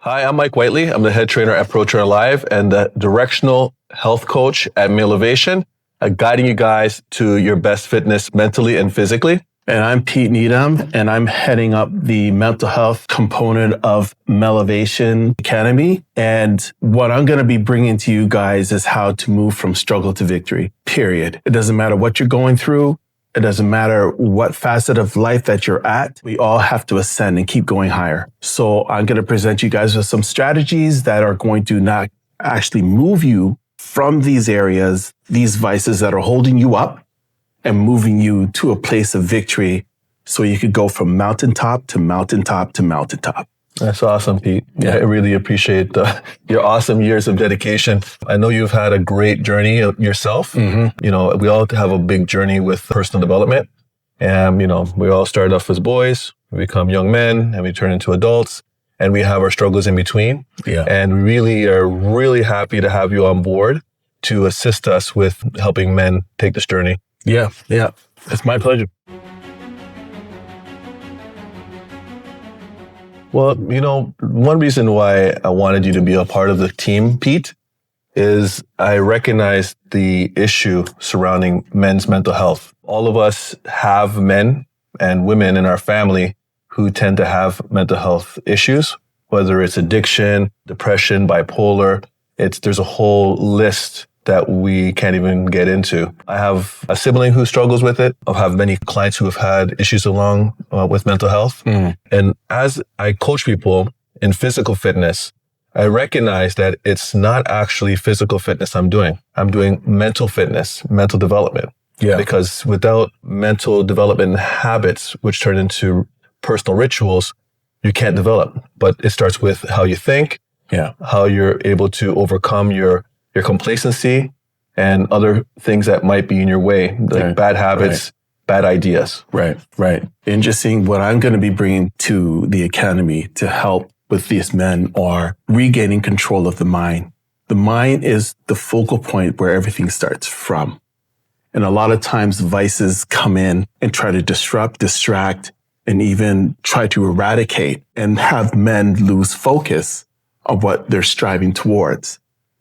Hi, I'm Mike Whiteley. I'm the head trainer at Pro Trainer Live and the directional health coach at Mealivation, guiding you guys to your best fitness mentally and physically. And I'm Pete Needham, and I'm heading up the mental health component of Mealivation Academy. And what I'm going to be bringing to you guys is how to move from struggle to victory, period. It doesn't matter what you're going through. It doesn't matter what facet of life that you're at. We all have to ascend and keep going higher. So I'm going to present you guys with some strategies that are going to not actually move you from these areas, these vices that are holding you up, and moving you to a place of victory so you could go from mountaintop to mountaintop to mountaintop. That's awesome, Pete. Yeah, I really appreciate your awesome years of dedication. I know you've had a great journey yourself. Mm-hmm. You know, we all have a big journey with personal development. And, you know, we all start off as boys, we become young men, and we turn into adults, and we have our struggles in between. Yeah. And we really are really happy to have you on board to assist us with helping men take this journey. Yeah. It's my pleasure. Well, you know, one reason why I wanted you to be a part of the team, Pete, is I recognize the issue surrounding men's mental health. All of us have men and women in our family who tend to have mental health issues, whether it's addiction, depression, bipolar. There's a whole list that we can't even get into. I have a sibling who struggles with it. I have many clients who have had issues along with mental health. Mm. And as I coach people in physical fitness, I recognize that it's not actually physical fitness I'm doing. I'm doing mental fitness, mental development. Yeah. Because without mental development habits, which turn into personal rituals, you can't develop. But it starts with how you think, how you're able to overcome your complacency and other things that might be in your way, like bad habits, bad ideas. Right. Interesting. What I'm going to be bringing to the academy to help with these men are regaining control of the mind. The mind is the focal point where everything starts from. And a lot of times vices come in and try to disrupt, distract, and even try to eradicate and have men lose focus of what they're striving towards.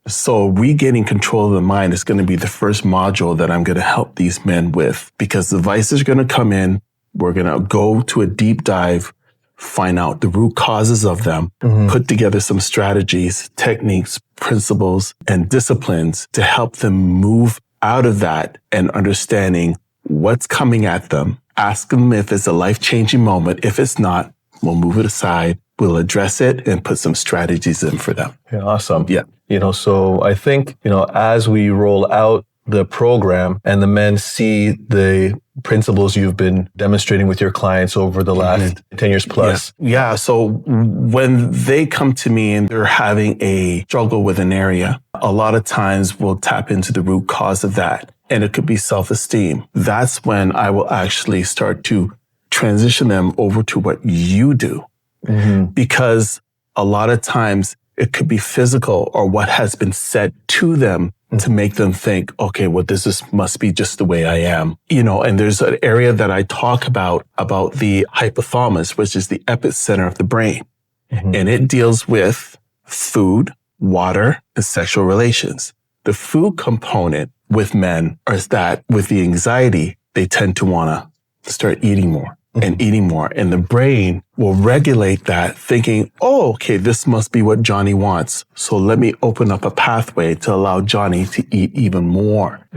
So regaining control of the mind is going to be the first module that I'm going to help these men with, because the vices are going to come in. We're going to go to a deep dive, find out the root causes of them, put together some strategies, techniques, principles, and disciplines to help them move out of that and understanding what's coming at them. Ask them if it's a life-changing moment. If it's not, we'll move it aside. We'll address it and put some strategies in for them. Yeah, awesome. Yeah. You know, so I think, you know, as we roll out the program and the men see the principles you've been demonstrating with your clients over the last 10 years plus. Yeah. So when they come to me and they're having a struggle with an area, a lot of times we'll tap into the root cause of that. And it could be self-esteem. That's when I will actually start to transition them over to what you do. Because a lot of times it could be physical or what has been said to them to make them think, okay, well, must be just the way I am. You know, and there's an area that I talk about the hypothalamus, which is the epicenter of the brain. And it deals with food, water, and sexual relations. The food component with men is that with the anxiety, they tend to want to start eating more. And eating more. And the brain will regulate that thinking, oh, okay, this must be what Johnny wants. So let me open up a pathway to allow Johnny to eat even more.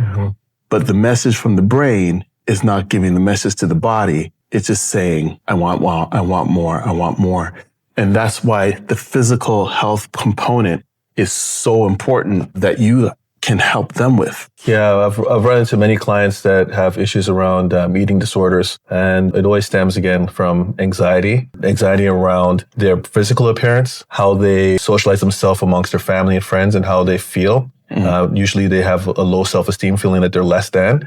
But the message from the brain is not giving the message to the body. It's just saying, I want more, I want more, I want more. And that's why the physical health component is so important that you can help them with. Yeah, I've run into many clients that have issues around eating disorders, and it always stems again from anxiety around their physical appearance, how they socialize themselves amongst their family and friends, and how they feel. Usually they have a low self-esteem, feeling that they're less than.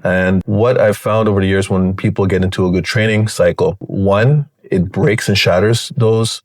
And what I've found over the years when people get into a good training cycle, one, it breaks and shatters those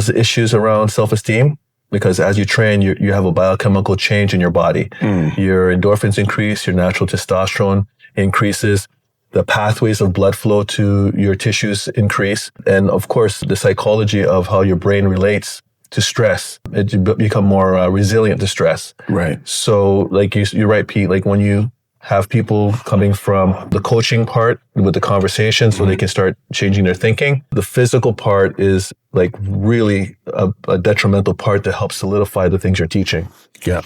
issues around self-esteem. Because as you train, you have a biochemical change in your body. Your endorphins increase, your natural testosterone increases, the pathways of blood flow to your tissues increase. And of course, the psychology of how your brain relates to stress. You become more resilient to stress. Right. So like you're right, Pete, like when you have people coming from the coaching part with the conversation so they can start changing their thinking. The physical part is like really a detrimental part to help solidify the things you're teaching. Yeah.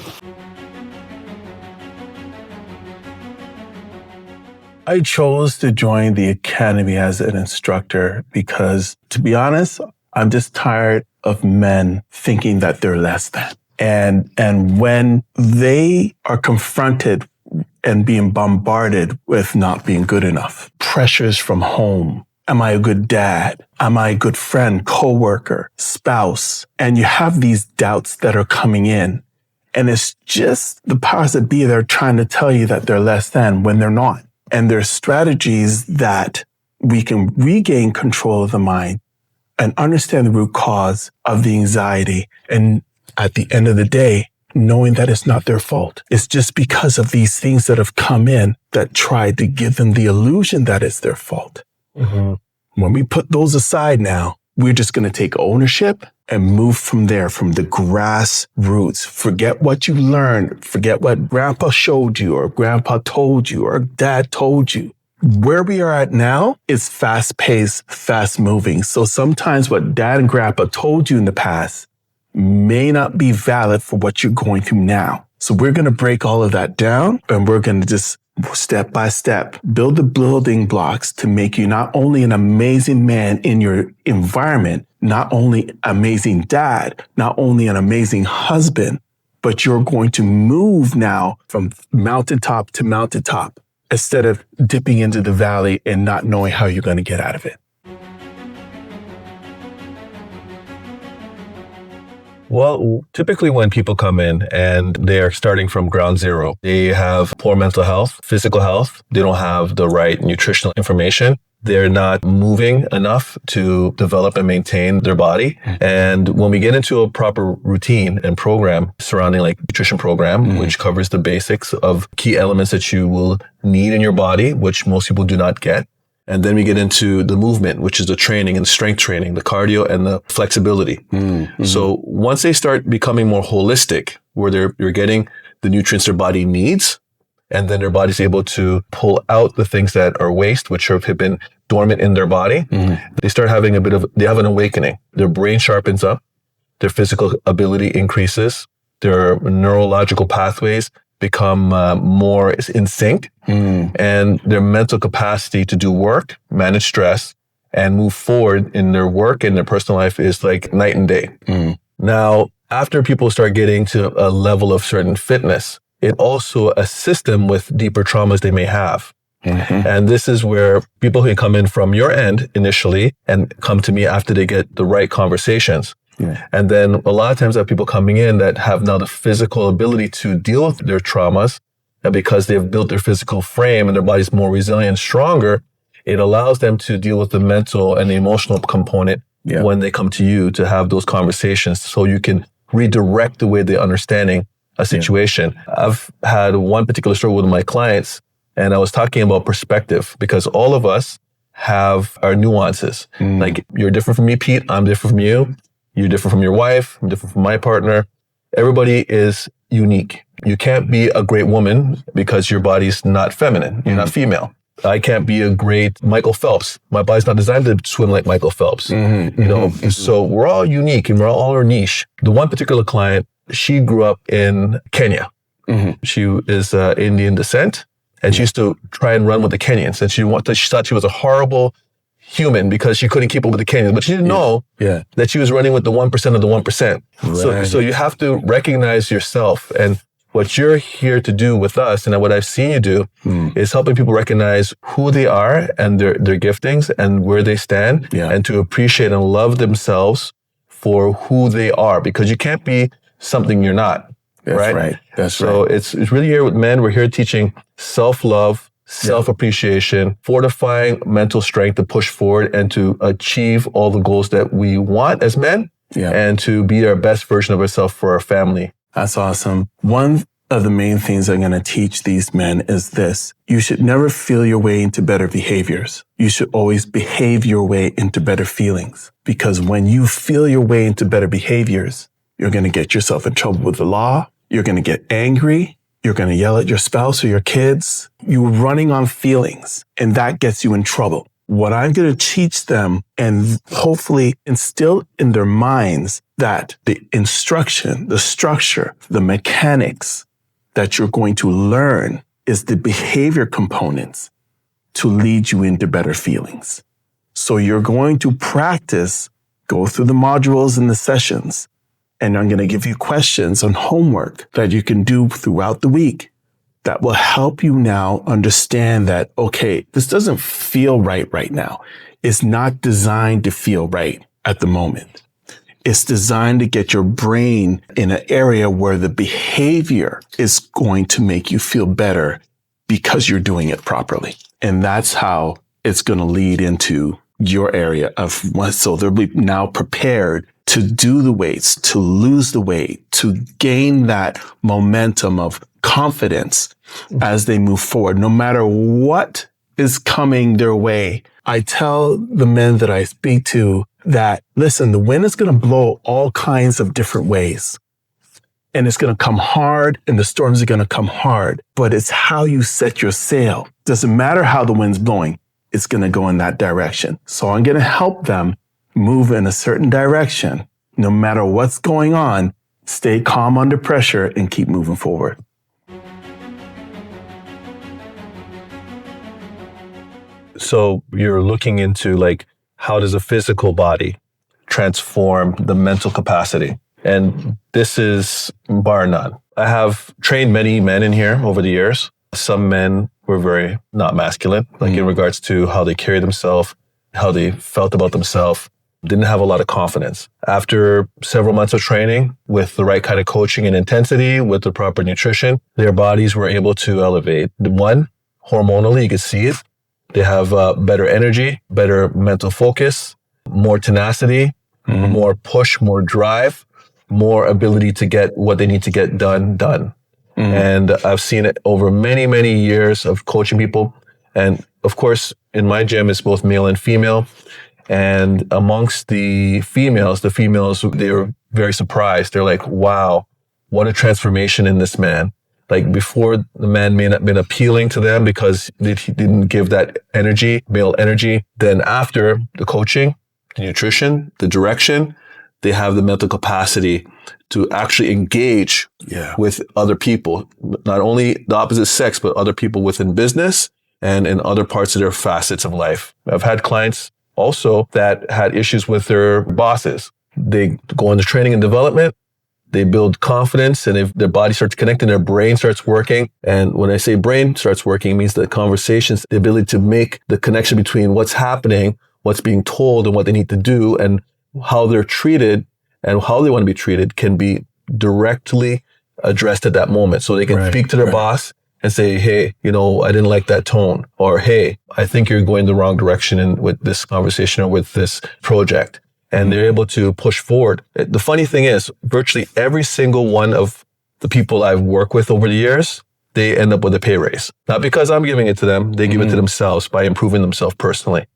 I chose to join the academy as an instructor because, to be honest, I'm just tired of men thinking that they're less than. And when they are confronted and being bombarded with not being good enough, pressures from home, am I a good dad? Am I a good friend, coworker, spouse? And you have these doubts that are coming in. And it's just the powers that be that are trying to tell you that they're less than when they're not. And there's strategies that we can regain control of the mind and understand the root cause of the anxiety. And at the end of the day, knowing that it's not their fault. It's just because of these things that have come in that tried to give them the illusion that it's their fault. Mm-hmm. When we put those aside now, we're just going to take ownership and move from there, from the grassroots. Forget what you learned. Forget what grandpa showed you or grandpa told you or dad told you. Where we are at now is fast-paced, fast-moving. So sometimes what dad and grandpa told you in the past may not be valid for what you're going through now. So we're going to break all of that down and we're going to just step by step build the building blocks to make you not only an amazing man in your environment, not only amazing dad, not only an amazing husband, but you're going to move now from mountaintop to mountaintop instead of dipping into the valley and not knowing how you're going to get out of it. Well, typically when people come in and they are starting from ground zero, they have poor mental health, physical health. They don't have the right nutritional information. They're not moving enough to develop and maintain their body. And when we get into a proper routine and program surrounding like nutrition program, which covers the basics of key elements that you will need in your body, which most people do not get. And then we get into the movement, which is the training and strength training, the cardio and the flexibility. Mm-hmm. So once they start becoming more holistic, where you're getting the nutrients their body needs, and then their body's able to pull out the things that are waste, which have been dormant in their body, they start having they have an awakening. Their brain sharpens up, their physical ability increases, their neurological pathways become more in sync, and their mental capacity to do work, manage stress, and move forward in their work and their personal life is like night and day. Now, after people start getting to a level of certain fitness, it also assists them with deeper traumas they may have. And this is where people can come in from your end initially and come to me after they get the right conversations. Yeah. And then a lot of times I have people coming in that have now the physical ability to deal with their traumas. And because they've built their physical frame and their body's more resilient, stronger, it allows them to deal with the mental and the emotional component when they come to you to have those conversations so you can redirect the way they're understanding a situation. I've had one particular story with my clients and I was talking about perspective because all of us have our nuances. Like you're different from me, Pete. I'm different from you. You're different from your wife. I'm different from my partner. Everybody is unique. You can't be a great woman because your body's not feminine. You're not female. I can't be a great Michael Phelps. My body's not designed to swim like Michael Phelps. So we're all unique and we're all our niche. The one particular client, she grew up in Kenya. She is Indian descent and she used to try and run with the Kenyans. And she thought she was a horrible human because she couldn't keep up with the Kenyans, but she didn't know that she was running with the 1% of the 1%. Right. So you have to recognize yourself, and what you're here to do with us and what I've seen you do is helping people recognize who they are and their giftings and where they stand and to appreciate and love themselves for who they are, because you can't be something you're not. That's right. So it's really here with men. We're here teaching self-love, self-appreciation, fortifying mental strength to push forward and to achieve all the goals that we want as men and to be our best version of ourselves for our family. That's awesome. One of the main things I'm going to teach these men is this. You should never feel your way into better behaviors. You should always behave your way into better feelings. Because when you feel your way into better behaviors, you're going to get yourself in trouble with the law. You're going to get angry. You're going to yell at your spouse or your kids. You're running on feelings, and that gets you in trouble. What I'm going to teach them and hopefully instill in their minds that the instruction, the structure, the mechanics that you're going to learn is the behavior components to lead you into better feelings. So you're going to practice, go through the modules and the sessions, and I'm going to give you questions on homework that you can do throughout the week that will help you now understand that, okay, this doesn't feel right now. It's not designed to feel right at the moment. It's designed to get your brain in an area where the behavior is going to make you feel better because you're doing it properly. And that's how it's going to lead into your area of what. So they'll be now prepared to do the weights, to lose the weight, to gain that momentum of confidence as they move forward, no matter what is coming their way. I tell the men that I speak to that, listen, the wind is going to blow all kinds of different ways. And it's going to come hard and the storms are going to come hard, but it's how you set your sail. Doesn't matter how the wind's blowing, it's going to go in that direction. So I'm going to help them move in a certain direction. No matter what's going on, stay calm under pressure and keep moving forward. So you're looking into like, how does a physical body transform the mental capacity? And this is bar none. I have trained many men in here over the years. Some men were very not masculine, like in regards to how they carry themselves, how they felt about themselves, didn't have a lot of confidence. After several months of training with the right kind of coaching and intensity, with the proper nutrition, their bodies were able to elevate. One, hormonally, you could see it. They have better energy, better mental focus, more tenacity, more push, more drive, more ability to get what they need to get done. And I've seen it over many, many years of coaching people. And of course, in my gym, it's both male and female. And amongst the females, they were very surprised. They're like, wow, what a transformation in this man. Like before, the man may not have been appealing to them because he didn't give that energy, male energy. Then after the coaching, the nutrition, the direction, they have the mental capacity to actually engage with other people, not only the opposite sex, but other people within business and in other parts of their facets of life. I've had clients also that had issues with their bosses. They go into training and development. They build confidence, and if their body starts connecting, their brain starts working. And when I say brain starts working, it means the conversations, the ability to make the connection between what's happening, what's being told, and what they need to do, and how they're treated and how they want to be treated can be directly addressed at that moment. So they can speak to their boss and say, hey, I didn't like that tone. Or, hey, I think you're going the wrong direction with this conversation or with this project. And they're able to push forward. The funny thing is, virtually every single one of the people I've worked with over the years, they end up with a pay raise. Not because I'm giving it to them, they give it to themselves by improving themselves personally.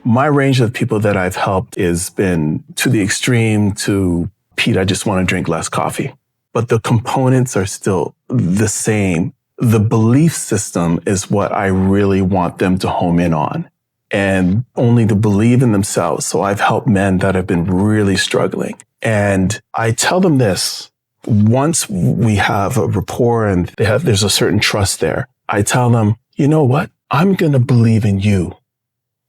My range of people that I've helped has been to the extreme to, Pete, I just want to drink less coffee. But the components are still the same. The belief system is what I really want them to home in on, and only to believe in themselves. So I've helped men that have been really struggling. And I tell them this, once we have a rapport and there's a certain trust there, I tell them, you know what? I'm going to believe in you,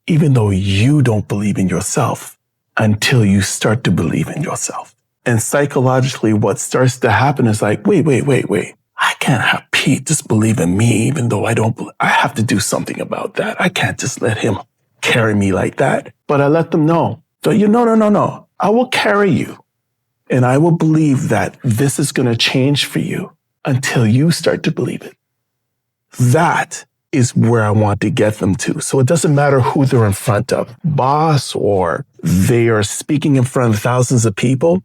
even though you don't believe in yourself, until you start to believe in yourself. And psychologically, what starts to happen is like, wait. I can't have Pete just believe in me, even though I have to do something about that. I can't just let him carry me like that. But I let them know. So no. I will carry you. And I will believe that this is going to change for you until you start to believe it. That is where I want to get them to. So it doesn't matter who they're in front of, boss, or they are speaking in front of thousands of people.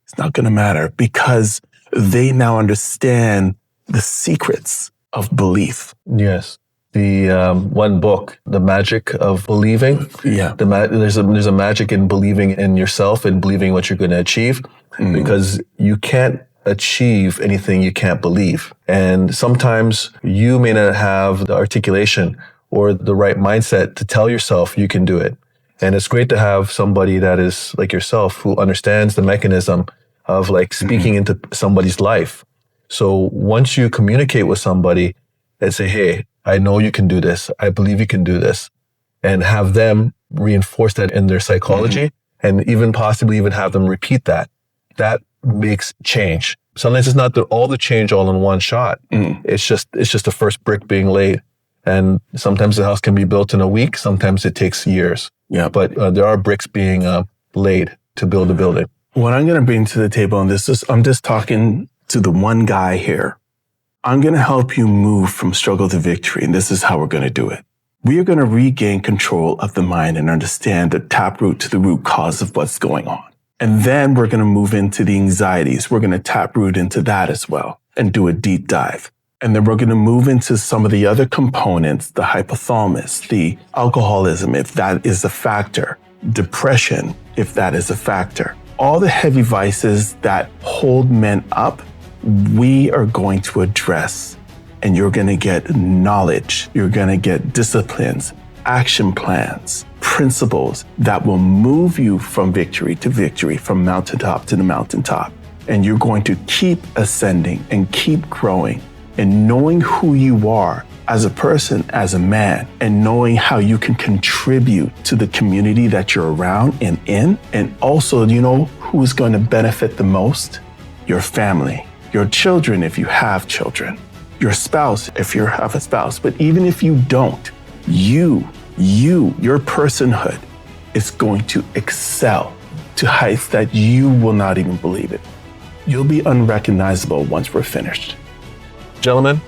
It's not going to matter because they now understand the secrets of belief. Yes. The one book, The Magic of Believing. Yeah. There's a magic in believing in yourself and believing what you're going to achieve, because you can't achieve anything you can't believe. And sometimes you may not have the articulation or the right mindset to tell yourself you can do it. And it's great to have somebody that is like yourself who understands the mechanism of like speaking into somebody's life. So once you communicate with somebody and say, hey, I know you can do this. I believe you can do this. And have them reinforce that in their psychology and even possibly even have them repeat that. That makes change. Sometimes it's not all the change all in one shot. It's just the first brick being laid. And sometimes the house can be built in a week. Sometimes it takes years. Yeah. But there are bricks being laid to build a building. What I'm going to bring to the table, and I'm just talking to the one guy here. I'm going to help you move from struggle to victory, and this is how we're going to do it. We are going to regain control of the mind and understand the taproot to the root cause of what's going on. And then we're going to move into the anxieties. We're going to taproot into that as well and do a deep dive. And then we're going to move into some of the other components, the hypothalamus, the alcoholism, if that is a factor, depression, if that is a factor. All the heavy vices that hold men up, we are going to address, and you're going to get knowledge. You're going to get disciplines, action plans, principles that will move you from victory to victory, from mountaintop to the mountaintop. And you're going to keep ascending and keep growing and knowing who you are as a person, as a man, and knowing how you can contribute to the community that you're around and in. And also, you know who's going to benefit the most? Your family, your children if you have children, your spouse if you have a spouse. But even if you don't, your personhood is going to excel to heights that you will not even believe it. You'll be unrecognizable once we're finished. Gentlemen,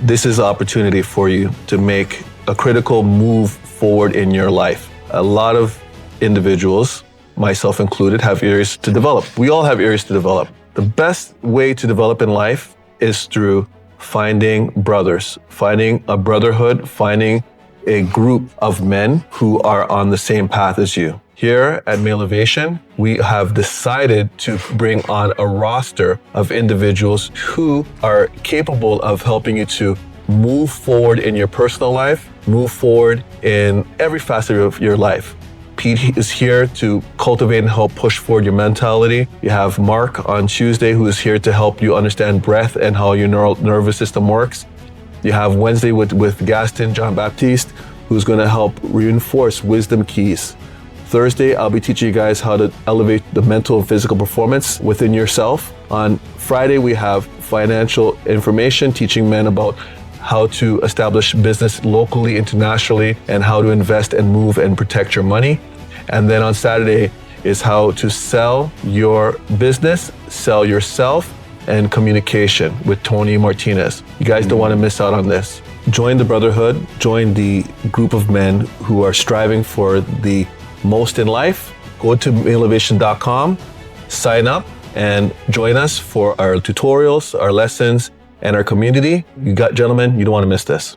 this is an opportunity for you to make a critical move forward in your life. A lot of individuals, myself included, have areas to develop. We all have areas to develop. The best way to develop in life is through finding brothers, finding a brotherhood, finding a group of men who are on the same path as you. Here at Male Elevation, we have decided to bring on a roster of individuals who are capable of helping you to move forward in your personal life, move forward in every facet of your life. Pete is here to cultivate and help push forward your mentality. You have Mark on Tuesday, who is here to help you understand breath and how your nervous system works. You have Wednesday with Gaston John Baptiste, who's going to help reinforce wisdom keys. Thursday, I'll be teaching you guys how to elevate the mental and physical performance within yourself. On Friday, we have financial information, teaching men about how to establish business locally, internationally, and how to invest and move and protect your money. And then on Saturday is how to sell your business, sell yourself, and communication with Tony Martinez. You guys don't want to miss out on this. Join the brotherhood, join the group of men who are striving for the most in life. Go to elevation.com, sign up, and join us for our tutorials, our lessons, and our community. Gentlemen, you don't want to miss this.